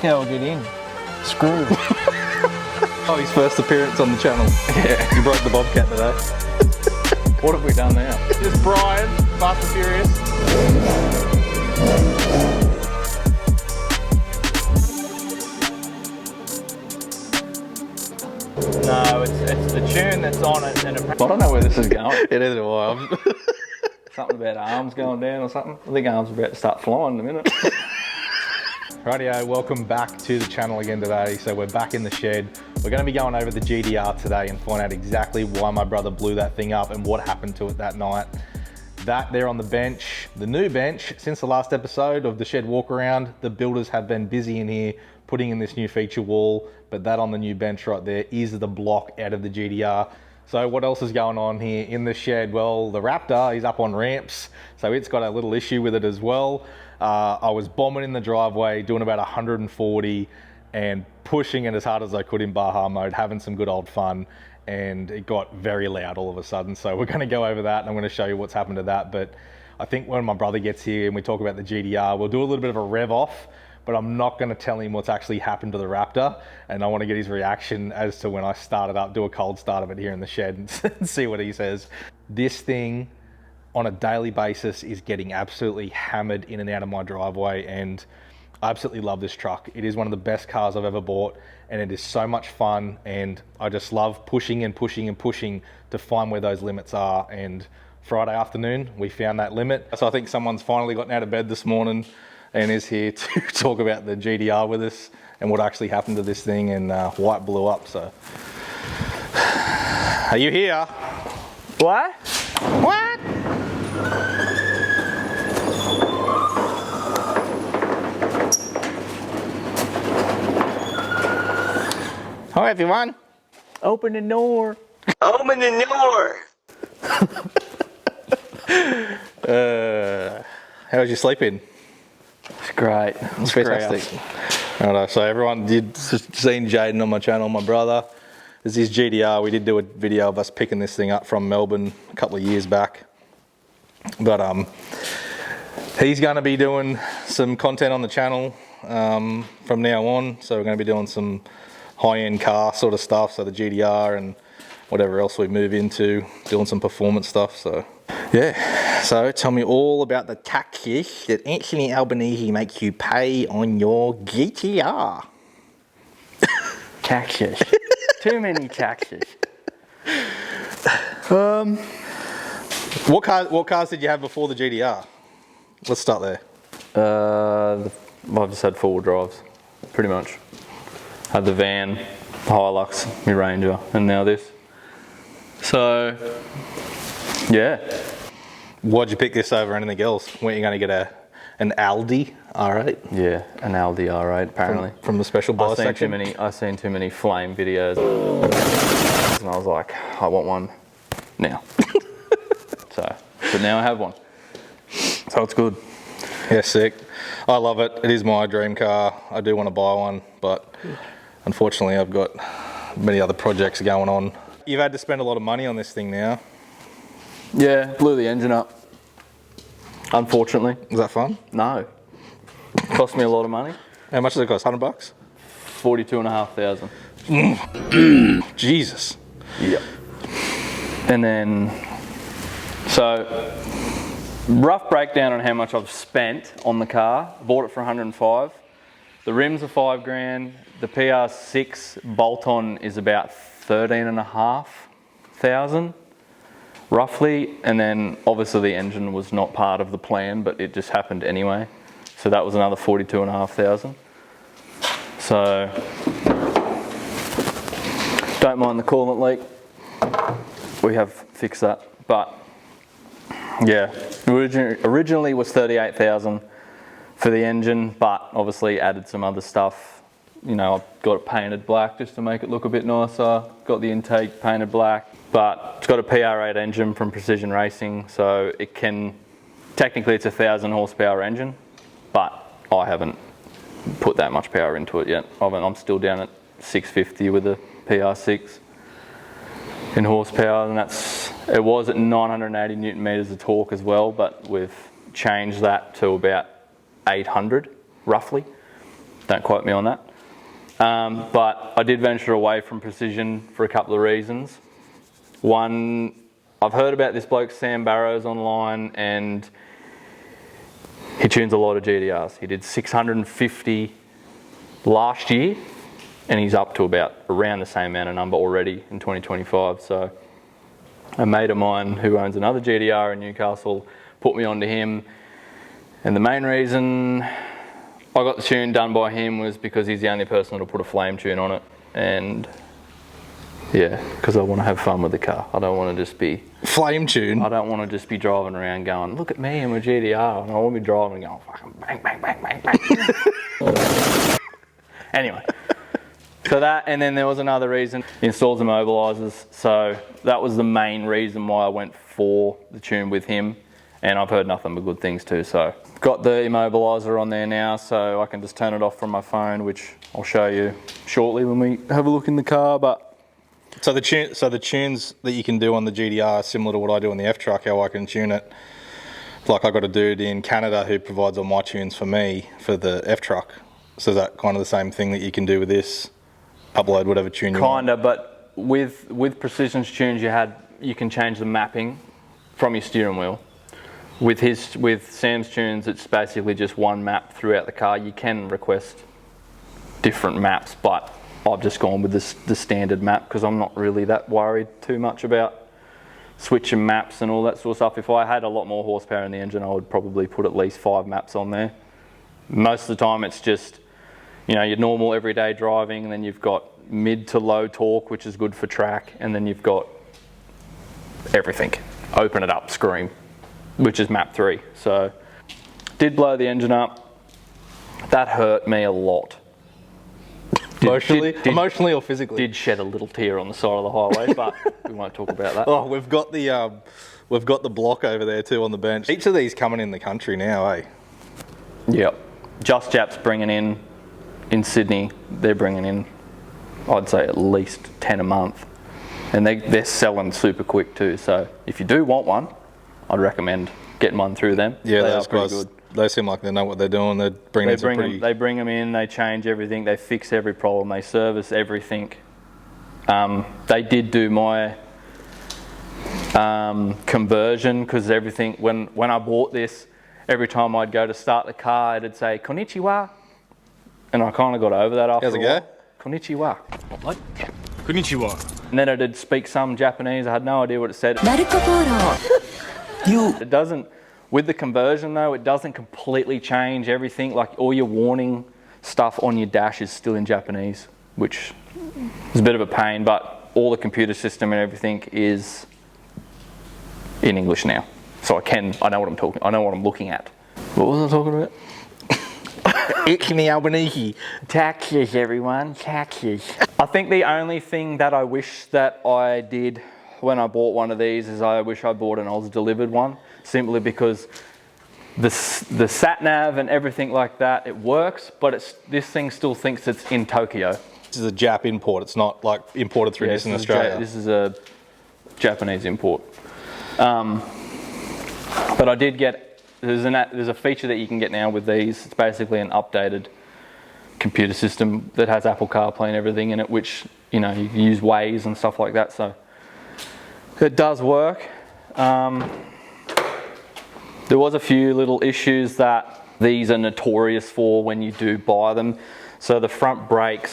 Yeah, I'll get in. Screw. Oh, his first appearance on the channel. Yeah, he broke the bobcat today. What have we done now? This is Brian, Fast and Furious. No, it's the tune that's on it. And I don't know where this is going. It is a while. Something about arms going down or something. I think arms are about to start flying in a minute. Rightio, welcome back to the channel again today. So we're back in the shed. We're going to be going over the GTR today and find out exactly why my brother blew that thing up and what happened to it that night. That there on the bench, the new bench, since the last episode of the shed walk around, the builders have been busy in here putting in this new feature wall, but that on the new bench right there is the block out of the GTR. So what else is going on here in the shed? Well, the Raptor is up on ramps, so it's got a little issue with it as well. I was bombing in the driveway, doing about 140 and pushing it as hard as I could in Baja mode, having some good old fun, and it got very loud all of a sudden. So we're going to go over that and I'm going to show you what's happened to that. But I think when my brother gets here and we talk about the GTR, we'll do a little bit of a rev off, but I'm not going to tell him what's actually happened to the Raptor, and I want to get his reaction as to when I start it up, do a cold start of it here in the shed and see what he says. This thing on a daily basis is getting absolutely hammered in and out of my driveway, and I absolutely love this truck. It is one of the best cars I've ever bought, and it is so much fun, and I just love pushing and pushing and pushing to find where those limits are. And Friday afternoon we found that limit, so I think someone's finally gotten out of bed this morning and is here to talk about the GTR with us and what actually happened to this thing and why it blew up. So are you here? What? What? Hi everyone. Open the door. Open the door. How was your sleeping? It's great. It's fantastic. Alright, so everyone did seen Jaden on my channel, my brother. This is his GTR. We did do a video of us picking this thing up from Melbourne a couple of years back. But he's going to be doing some content on the channel from now on. So we're going to be doing some high-end car sort of stuff, so the GTR and whatever else we move into, doing some performance stuff. So yeah, so tell me all about the taxes that Anthony Albanese makes you pay on your GTR. Taxes. Too many taxes. What cars did you have before the GTR? Let's start there. I've just had four drives, pretty much. Had the van, Hilux, my Ranger, and now this. So, yeah. Why'd you pick this over anything else? Weren't you going to get an Aldi R8? Yeah, an Aldi R8 apparently. From the special buy section? I've seen too many flame videos, and I was like, I want one now. But now I have one. So it's good. Yeah, sick. I love it. It is my dream car. I do want to buy one, but unfortunately I've got many other projects going on. You've had to spend a lot of money on this thing now. Yeah, blew the engine up. Unfortunately. Was that fun? No. Cost me a lot of money. How much does it cost? $100? 42,500. Jesus. Yep. And then, so rough breakdown on how much I've spent on the car. Bought it for 105. The rims are $5,000. The PR6 bolt-on is about 13,500 roughly, and then obviously the engine was not part of the plan, but it just happened anyway, so that was another 42,500. So don't mind the coolant leak, we have fixed that. But yeah, originally was 38,000 for the engine, but obviously added some other stuff. You know, I've got it painted black just to make it look a bit nicer. Got the intake painted black, but it's got a PR8 engine from Precision Racing, so it can, technically it's a 1,000 horsepower engine, but I haven't put that much power into it yet. I'm still down at 650 with the PR6 in horsepower, and it was at 980 Newton meters of torque as well, but we've changed that to about 800 roughly. Don't quote me on that. But I did venture away from precision for a couple of reasons. One, I've heard about this bloke Sam Barrows online, and he tunes a lot of GTRs. He did 650 last year, and he's up to about around the same amount of number already in 2025. So a mate of mine who owns another GTR in Newcastle put me onto him, and the main reason I got the tune done by him was because he's the only person that'll put a flame tune on it, and yeah, because I want to have fun with the car. I don't want to just be flame tune. I don't want to just be driving around going, look at me, I'm a GTR, and I want to be driving and going fucking bang, bang, bang, bang, bang. Anyway, so that, and then there was another reason, installs immobilizers. So that was the main reason why I went for the tune with him, and I've heard nothing but good things too. So got the immobilizer on there now, so I can just turn it off from my phone, which I'll show you shortly when we have a look in the car. But so the tunes that you can do on the GTR are similar to what I do on the F truck. How I can tune it, like I got a dude in Canada who provides all my tunes for me for the F truck. So is that kind of the same thing that you can do with this? Upload whatever tune you want. Kinda, but with Precision's tunes, you can change the mapping from your steering wheel. With Sam's tunes, it's basically just one map throughout the car. You can request different maps, but I've just gone with the standard map because I'm not really that worried too much about switching maps and all that sort of stuff. If I had a lot more horsepower in the engine, I would probably put at least 5 maps on there. Most of the time it's just, you know, your normal everyday driving, and then you've got mid to low torque, which is good for track, and then you've got everything. Open it up, scream, which is map 3. So did blow the engine up. That hurt me a lot. Emotionally or physically? Did shed a little tear on the side of the highway, but we won't talk about that. Oh, we've got the block over there too on the bench. Each of these coming in the country now, eh? Yep. Just Jap's bringing in Sydney, they're bringing in, I'd say, at least 10 a month. And they're selling super quick too. So if you do want one, I'd recommend getting one through them. Yeah, those guys, good. They seem like they know what they're doing. They bring them in, they change everything, they fix every problem, they service everything. They did do my conversion, because everything, when I bought this, every time I'd go to start the car, it'd say konnichiwa, and I kind of got over that after a while. How's it go? Konnichiwa. What? Konnichiwa. And then it'd speak some Japanese. I had no idea what it said. It doesn't, with the conversion though, it doesn't completely change everything. Like all your warning stuff on your dash is still in Japanese, which is a bit of a pain, but all the computer system and everything is in English now. So I know what I'm looking at. What was I talking about? Taxes, everyone, taxes. I think the only thing that I wish that I did when I bought one of these is I wish I bought an Oz delivered one, simply because the sat nav and everything like that, it works, but this thing still thinks it's in Tokyo. This is a Jap import. It's not like imported through Nissan Australia. This is a Japanese import. But I did get, there's a feature that you can get now with these. It's basically an updated computer system that has Apple CarPlay and everything in it, which, you know, you can use Waze and stuff like that. So it does work. There was a few little issues that these are notorious for when you do buy them. So the front brake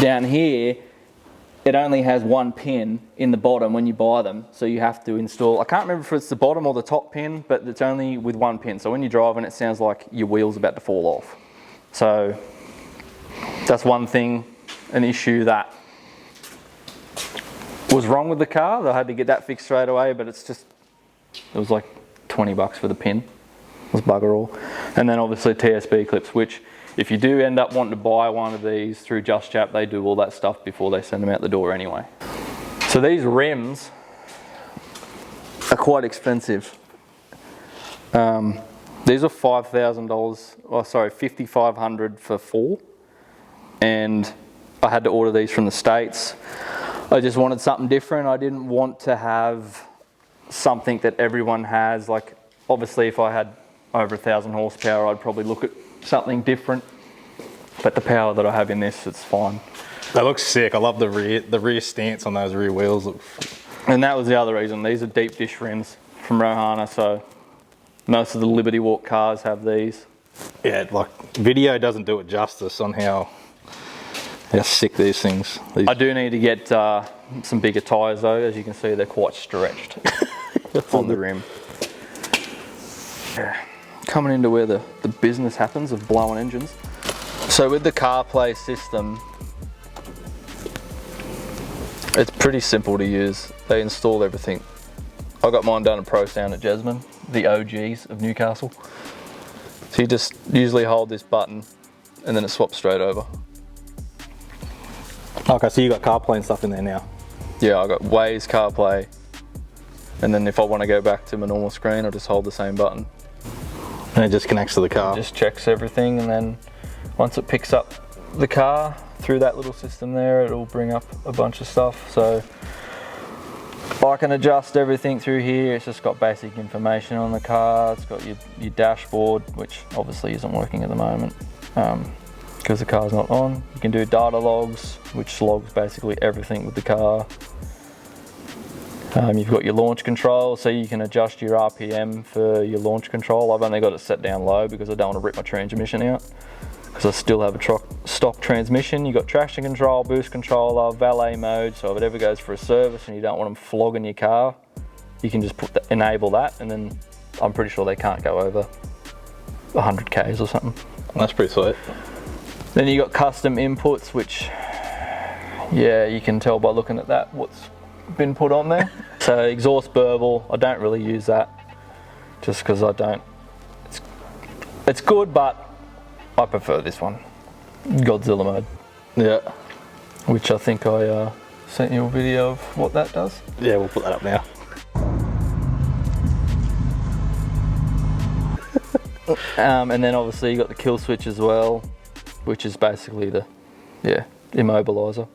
down here, it only has one pin in the bottom when you buy them. So you have to install, I can't remember if it's the bottom or the top pin, but it's only with one pin. So when you're driving, it sounds like your wheel's about to fall off. So that's one thing, an issue that was wrong with the car. I had to get that fixed straight away, but it was like 20 bucks for the pin. It was bugger all. And then obviously TSB clips, which if you do end up wanting to buy one of these through Just Jap, they do all that stuff before they send them out the door anyway. So these rims are quite expensive. These are $5,000, oh sorry, $5,500 for 4. And I had to order these from the States. I just wanted something different. I didn't want to have something that everyone has. Like obviously if I had over 1,000 horsepower, I'd probably look at something different. But the power that I have in this, it's fine. That looks sick. I love the rear stance on those rear wheels. And that was the other reason. These are deep dish rims from Rohana, so most of the Liberty Walk cars have these. Yeah, like video doesn't do it justice on how sick these things. I do need to get some bigger tyres though. As you can see, they're quite stretched on the rim. Yeah. Coming into where the business happens of blowing engines. So with the CarPlay system, it's pretty simple to use. They install everything. I got mine done at Pro Sound at Jasmine, the OGs of Newcastle. So you just usually hold this button and then it swaps straight over. Okay, so you got CarPlay and stuff in there now? Yeah, I got Waze, CarPlay, and then if I want to go back to my normal screen, I'll just hold the same button. And it just connects to the car? It just checks everything, and then once it picks up the car through that little system there, it'll bring up a bunch of stuff. So I can adjust everything through here. It's just got basic information on the car. It's got your dashboard, which obviously isn't working at the moment because the car's not on. You can do data logs, which logs basically everything with the car. You've got your launch control, so you can adjust your RPM for your launch control. I've only got it set down low because I don't want to rip my transmission out, because I still have a stock transmission. You've got traction control, boost controller, valet mode, so if it ever goes for a service and you don't want them flogging your car, you can just enable that, and then I'm pretty sure they can't go over 100 Ks or something. That's pretty sweet. Then you got custom inputs, which, yeah, you can tell by looking at that what's been put on there. So exhaust burble, I don't really use that, just because I don't. It's good, but I prefer this one, Godzilla mode. Yeah. Which I think I sent you a video of what that does. Yeah, we'll put that up now. And then obviously you got the kill switch as well, which is basically the immobilizer.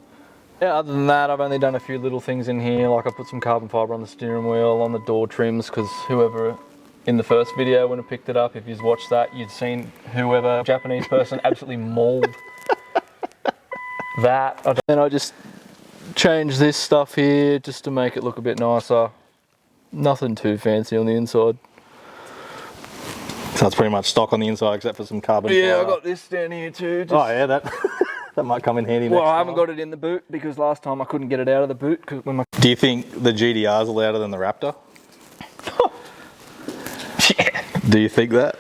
Yeah, other than that, I've only done a few little things in here, like I put some carbon fibre on the steering wheel, on the door trims, because whoever in the first video when I picked it up, if you'd watched that, you'd seen whoever Japanese person absolutely mauled that. And then I just changed this stuff here just to make it look a bit nicer. Nothing too fancy on the inside. So it's pretty much stock on the inside except for some carbon Yeah, fibre. I got this down here too. Oh yeah, that that might come in handy next Well, I time. haven't got it in the boot because last time I couldn't get it out of the boot. Do you think the GTR is louder than the Raptor? Yeah. Do you think that?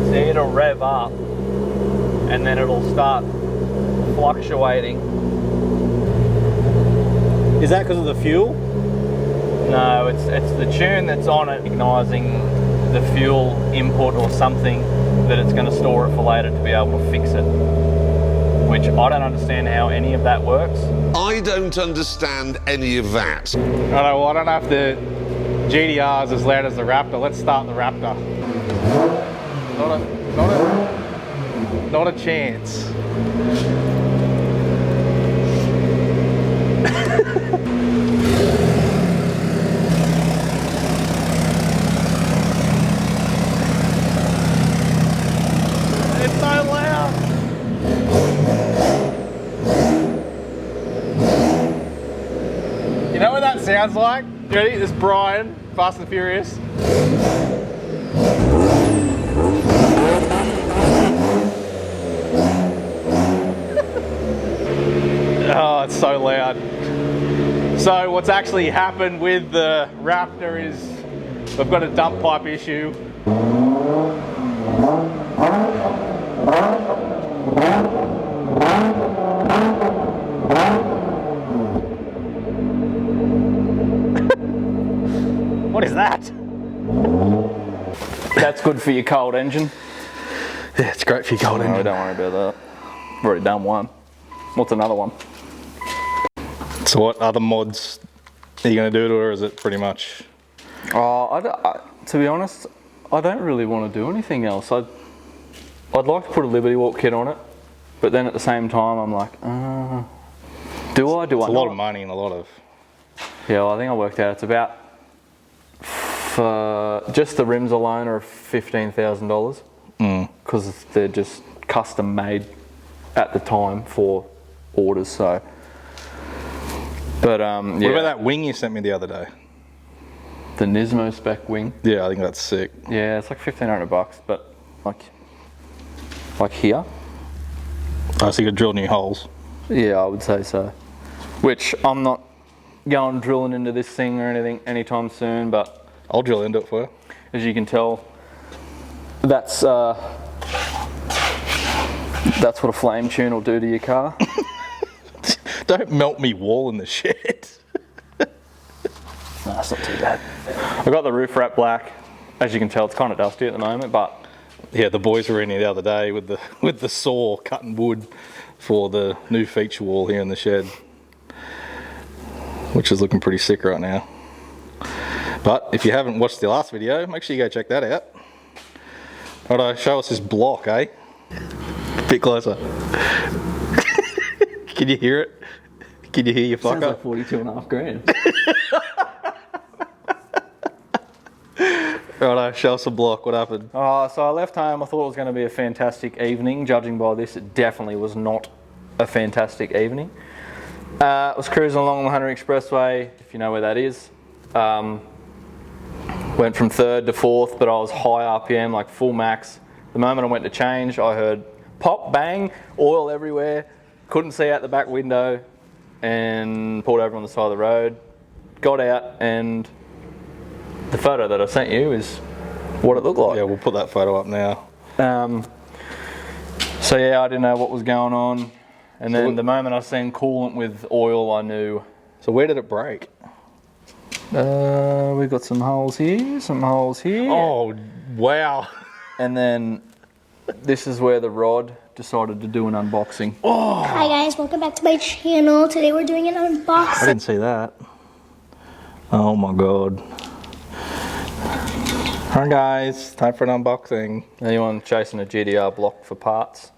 See, it'll rev up and then it'll start fluctuating. Is that because of the fuel? No, it's the tune that's on it recognizing the fuel input or something that it's going to store it for later to be able to fix it. Which I don't understand how any of that works. I don't understand any of that. I don't know, well, I don't know if the GTR is as loud as the Raptor. Let's start the Raptor. Not a chance. It's so loud. You know what that sounds like? You ready? This is Brian, Fast and Furious. Oh, it's so loud. So what's actually happened with the Raptor is we've got a dump pipe issue. What is that? That's good for your cold engine. Yeah, it's great for your cold No, engine. don't worry about that. I've already done one. What's another one? So what other mods are you going to do to it, or is it pretty much? To be honest, I don't really want to do anything else. I'd like to put a Liberty Walk kit on it, But then at the same time, I'm like, do I? It's a lot of money and a lot of... Yeah, well, I think I worked out it's about, for just the rims alone are $15,000 because they're just custom made at the time for orders. So, but yeah. What about that wing you sent me the other day? The Nismo spec wing. Yeah, I think that's sick. Yeah, it's like $1,500, but like here. Oh, so you could drill new holes. Yeah, I would say so. Which I'm not going drilling into this thing or anything anytime soon, but I'll drill into it for you. As you can tell, that's what a flame tune will do to your car. Don't melt me wall in the shed. No, that's not too bad. I got the roof wrap black. As you can tell, it's kind of dusty at the moment, but yeah, the boys were in here the other day with the saw cutting wood for the new feature wall here in the shed, which is looking pretty sick right now. But if you haven't watched the last video, make sure you go check that out. Righto, show us this block, eh? A bit closer. Can you hear it? Can you hear your fucker? Sounds like 42.5 grand. Righto, show us a block. What happened? So I left home. I thought it was going to be a fantastic evening. Judging by this, it definitely was not a fantastic evening. I was cruising along the Hunter Expressway, if you know where that is. Went from 3rd to 4th, but I was high RPM, like full max. The moment I went to change, I heard pop, bang, oil everywhere. Couldn't see out the back window and pulled over on the side of the road. Got out, and the photo that I sent you is what it looked like. Yeah, we'll put that photo up now. So yeah, I didn't know what was going on. And then the moment I seen coolant with oil, I knew. So where did it break? We've got some holes here, some holes here. Oh, wow. And then this is where the rod decided to do an unboxing. Oh. Hi guys, welcome back to my channel. Today we're doing an unboxing. I didn't see that. Oh my god. Alright guys, time for an unboxing. Anyone chasing a GTR block for parts?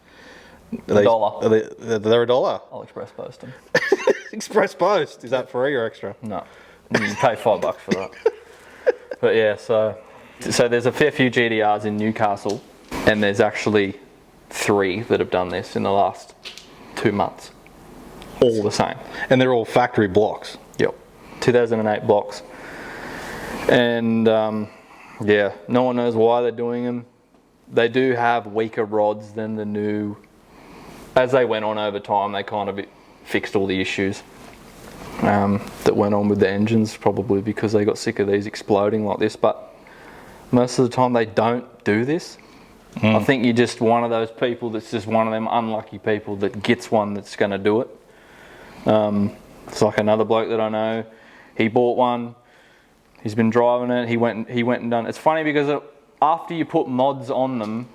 They're $1. They're $1? I'll express post them. Express post? Is that free or extra? No, you pay $5 for that. But yeah, so there's a fair few GTRs in Newcastle, and there's actually 3 that have done this in the last 2 months. All the same. And they're all factory blocks? Yep, 2008 blocks. And yeah, no one knows why they're doing them. They do have weaker rods than the new. As they went on over time, they kind of fixed all the issues that went on with the engines, probably because they got sick of these exploding like this. But most of the time they don't do this. I think you're just one of those people that's just one of them unlucky people that gets one that's going to do it. It's like another bloke that I know. He bought one. He's been driving it. He went and done. It's funny because after you put mods on them,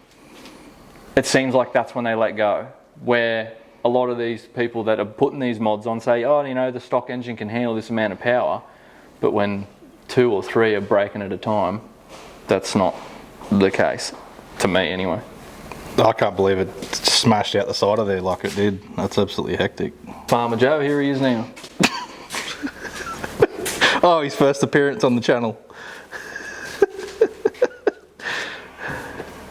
it seems like that's when they let go. Where a lot of these people that are putting these mods on say, oh, you know, the stock engine can handle this amount of power, but when 2 or 3 are breaking at a time, that's not the case, to me anyway. I can't believe it smashed out the side of there like it did. That's absolutely hectic. Farmer Joe, here he is now. Oh, his first appearance on the channel.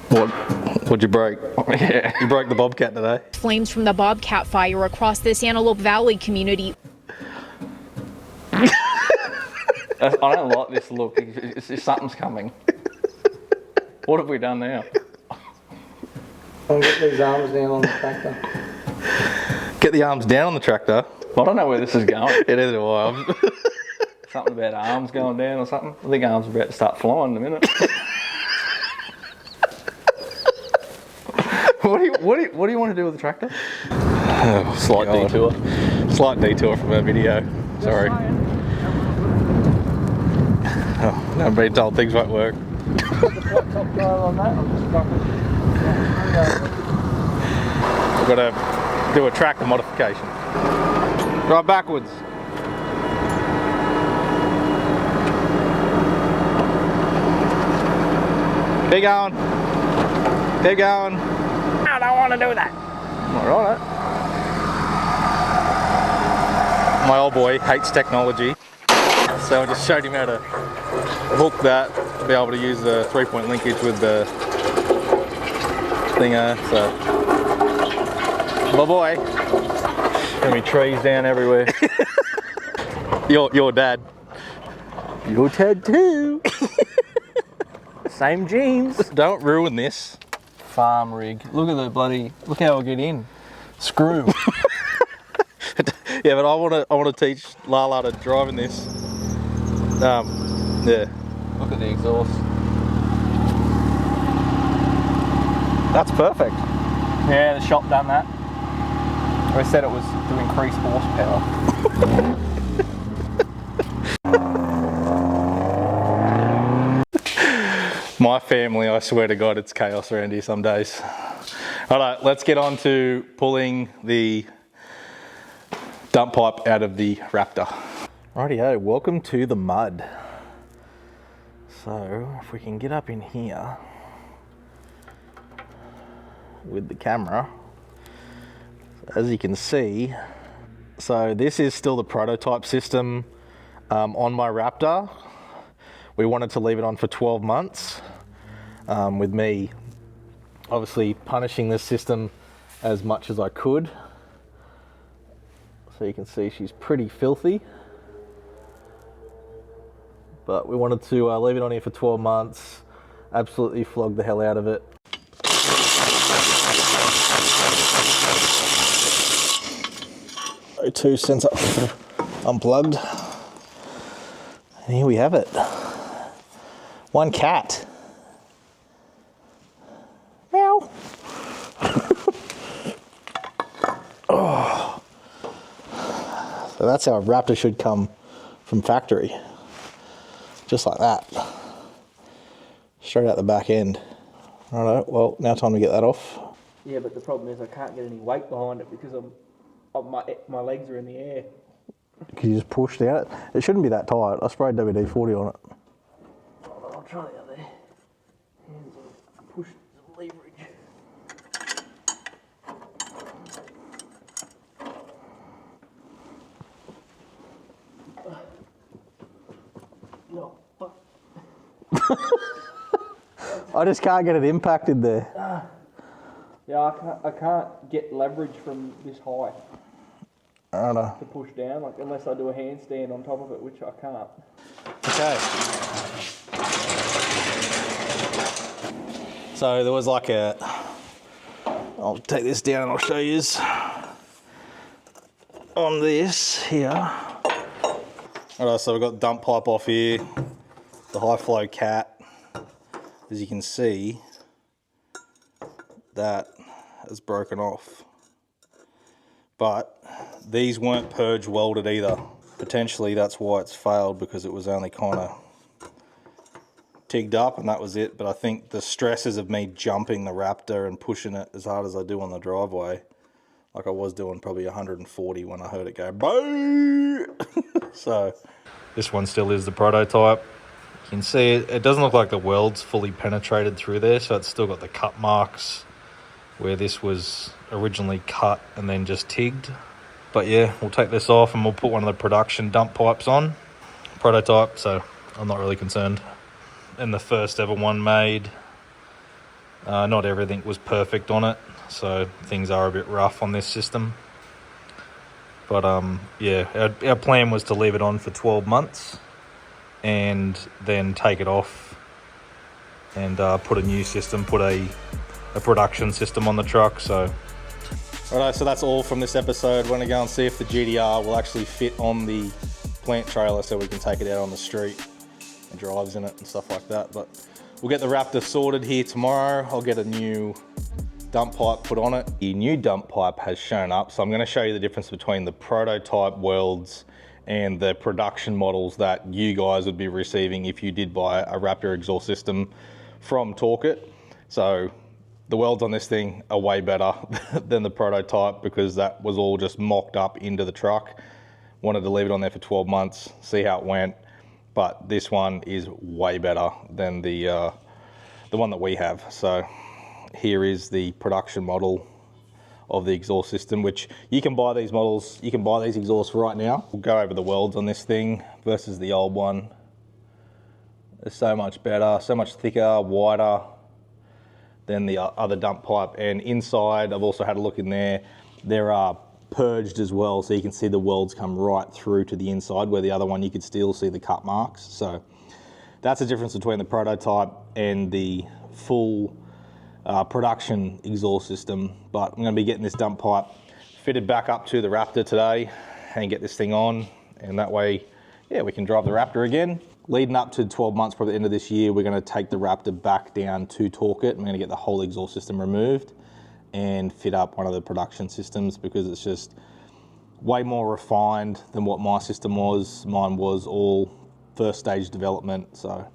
What'd you break? Yeah. You broke the Bobcat today? Flames from the Bobcat fire across this Antelope Valley community. I don't like this look. Something's coming. What have we done now? I'll get these arms down on the tractor. Get the arms down on the tractor? I don't know where this is going. It is a while. Something about arms going down or something. I think arms are about to start flying in a minute. What do you want to do with the tractor? Oh, Slight God. detour. Slight detour from our video. Sorry. Oh, I've been told things won't work. We've got to do a tractor modification. Drive backwards. Keep going. Keep going. I don't want to do that. Alright. My old boy hates technology, so I just showed him how to hook that, be able to use the 3-point linkage with the thinger, so. My boy. Gonna be trees down everywhere. Your dad. Your Ted too. Same jeans. Don't ruin this. Farm rig. Look at the bloody. Look how I get in. Screw. Yeah, but I want to teach Lala to drive in this. Yeah. Look at the exhaust. That's perfect. Yeah, the shop done that. They said it was to increase horsepower. My family, I swear to God, it's chaos around here some days. All right, let's get on to pulling the dump pipe out of the Raptor. Rightio, welcome to the mud. So, if we can get up in here with the camera, as you can see, so this is still the prototype system on my Raptor. We wanted to leave it on for 12 months with me obviously punishing this system as much as I could. So you can see she's pretty filthy, but we wanted to leave it on here for 12 months, absolutely flog the hell out of it. O2 sensor unplugged, and here we have it. One cat. Meow. Oh. So that's how a Raptor should come from factory. Just like that. Straight out the back end. Alright, well, now time to get that off. Yeah, but the problem is I can't get any weight behind it because my legs are in the air. Can you just push down? It shouldn't be that tight. I sprayed WD-40 on it. I'll try the other hands on push the leverage. No, fuck. I just can't get it impacted there. Yeah, I can't get leverage from this high to push down, like unless I do a handstand on top of it, which I can't. Okay. So there was like a, I'll take this down and I'll show you on this here. Alright, so we've got the dump pipe off here, the high flow cat. As you can see, that has broken off. But these weren't purge welded either. Potentially that's why it's failed, because it was only kind of tigged up and that was it. But I think the stresses of me jumping the Raptor and pushing it as hard as I do on the driveway, like I was doing probably 140 when I heard it go boo. So this one still is the prototype. You can see it doesn't look like the weld's fully penetrated through there, so it's still got the cut marks where this was originally cut and then just tigged. But yeah, we'll take this off and we'll put one of the production dump pipes on. Prototype, so I'm not really concerned. And the first ever one made. Not everything was perfect on it, so things are a bit rough on this system. But yeah, our plan was to leave it on for 12 months and then take it off and put a new system, put a production system on the truck. So alright, so that's all from this episode. We're going to go and see if the GTR will actually fit on the plant trailer so we can take it out on the street and drives in it and stuff like that. But we'll get the Raptor sorted here tomorrow. I'll get a new dump pipe put on it. The new dump pipe has shown up, so I'm going to show you the difference between the prototype welds and the production models that you guys would be receiving if you did buy a Raptor exhaust system from Torkit. So the welds on this thing are way better than the prototype, because that was all just mocked up into the truck. Wanted to leave it on there for 12 months, see how it went, but this one is way better than the one that we have. So here is the production model of the exhaust system, which you can buy these models, you can buy these exhausts right now. We'll go over the welds on this thing versus the old one. It's so much better, so much thicker, wider than the other dump pipe. And inside, I've also had a look in there, there are purged as well, so you can see the welds come right through to the inside, where the other one you could still see the cut marks. So that's the difference between the prototype and the full production exhaust system. But I'm going to be getting this dump pipe fitted back up to the Raptor today and get this thing on, and that way, yeah, we can drive the Raptor again. Leading up to 12 months, probably the end of this year, we're going to take the Raptor back down to torque it. I'm going to get the whole exhaust system removed and fit up one of the production systems, because it's just way more refined than what my system was. Mine was all first stage development. So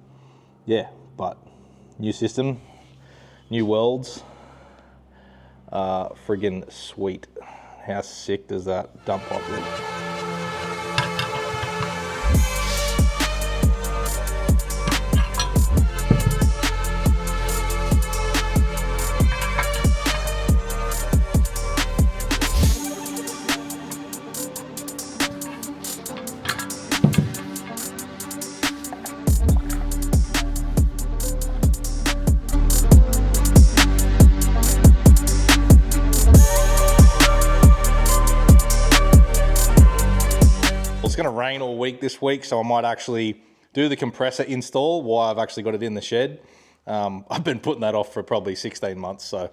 yeah, but new system, new welds, friggin' sweet. How sick does that dump pipe look? It's going to rain all week this week, so I might actually do the compressor install while I've actually got it in the shed. I've been putting that off for probably 16 months, so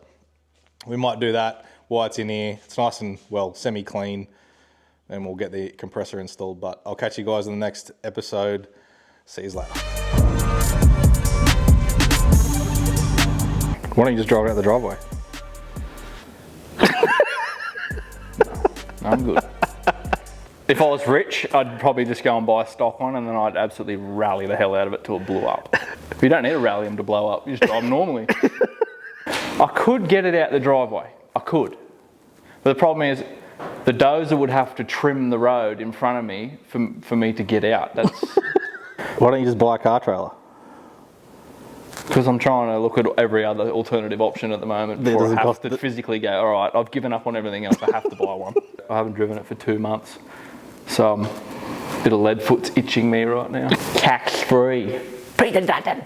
we might do that while it's in here. It's nice and, well, semi-clean, and we'll get the compressor installed. But I'll catch you guys in the next episode. See you later. Why don't you just drive out the driveway? No, I'm good. If I was rich, I'd probably just go and buy a stock one, and then I'd absolutely rally the hell out of it till it blew up. You don't need to rally them to blow up, you just drive them normally. I could get it out the driveway, I could. But the problem is, the dozer would have to trim the road in front of me for me to get out. That's Why don't you just buy a car trailer? because I'm trying to look at every other alternative option at the moment before I have to physically go, all right, I've given up on everything else, I have to buy one. I haven't driven it for 2 months. So a bit of lead foot's itching me right now. Tax free. Peter Dutton.